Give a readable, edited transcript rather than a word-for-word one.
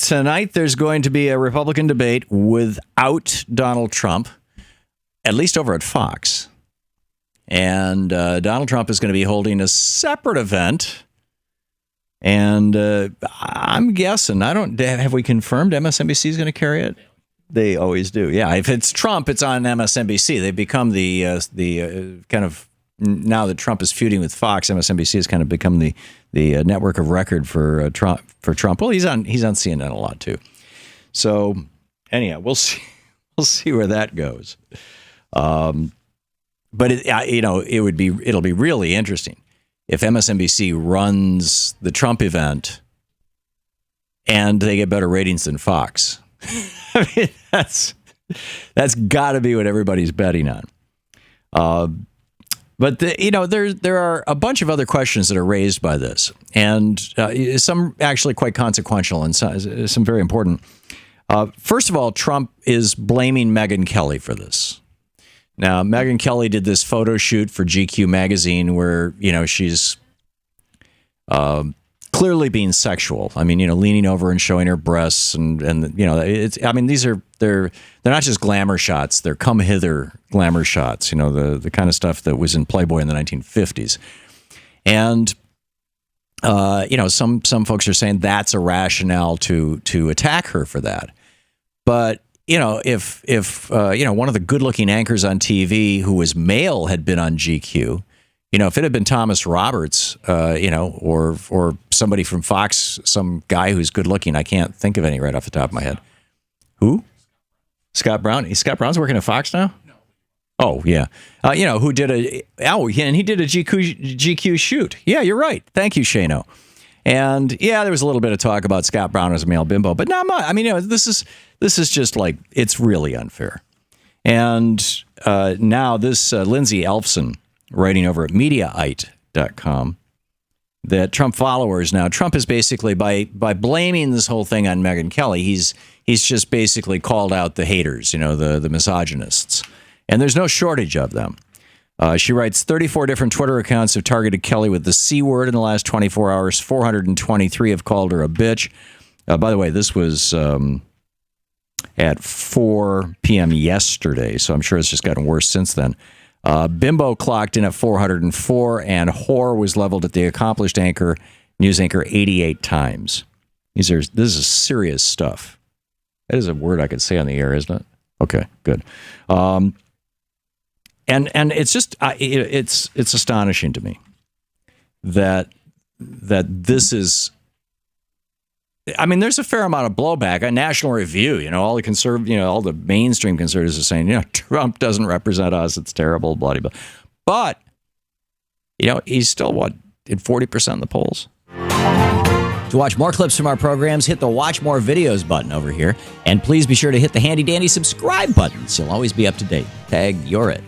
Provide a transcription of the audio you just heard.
tonight there's going to be a Republican debate without Donald Trump, at least over at Fox. And Donald Trump is going to be holding a separate event. And I'm guessing, have we confirmed MSNBC is going to carry it? They always do. Yeah, if it's Trump, it's on MSNBC. They've become the kind of, now that Trump is feuding with Fox, MSNBC has kind of become the network of record for Trump. Well, he's on CNN a lot too. So anyhow, we'll see where that goes. But it'll be really interesting if MSNBC runs the Trump event and they get better ratings than Fox. I mean, that's got to be what everybody's betting on. But there are a bunch of other questions that are raised by this, and some actually quite consequential and some very important. First of all, Trump is blaming Megyn Kelly for this. Now, Megyn Kelly did this photo shoot for GQ magazine where she's clearly being sexual. I mean, leaning over and showing her breasts, and it's. I mean, they're not just glamour shots; they're come hither glamour shots. The kind of stuff that was in Playboy in the 1950s, and some folks are saying that's a rationale to attack her for that. But if one of the good-looking anchors on TV who was male had been on GQ. If it had been Thomas Roberts, or somebody from Fox, some guy who's good looking, I can't think of any right off the top of my head. Who? Scott Brown. Scott Brown's working at Fox now? No. Oh, yeah. Who did and he did a GQ shoot. Yeah, you're right. Thank you, Shano. And yeah, there was a little bit of talk about Scott Brown as a male bimbo, but not much. I mean, this is just like, it's really unfair. And now this Lindsay Elfson, writing over at Mediaite.com, that Trump followers now, Trump is basically, by blaming this whole thing on Megyn Kelly, he's just basically called out the haters, the misogynists. And there's no shortage of them. She writes, 34 different Twitter accounts have targeted Kelly with the C word in the last 24 hours. 423 have called her a bitch. By the way, this was at 4 p.m. yesterday, so I'm sure it's just gotten worse since then. Bimbo clocked in at 404, and whore was leveled at the accomplished news anchor 88 times. This is serious stuff. That is a word I could say on the air, isn't it? Okay, good. And it's just it's astonishing to me that this is. I mean, there's a fair amount of blowback. A National Review, all the all the mainstream conservatives are saying, Trump doesn't represent us. It's terrible, blah, blah. But, he's still, in 40% of the polls. To watch more clips from our programs, hit the Watch More Videos button over here. And please be sure to hit the handy-dandy subscribe button so you'll always be up to date. Tag, you're it.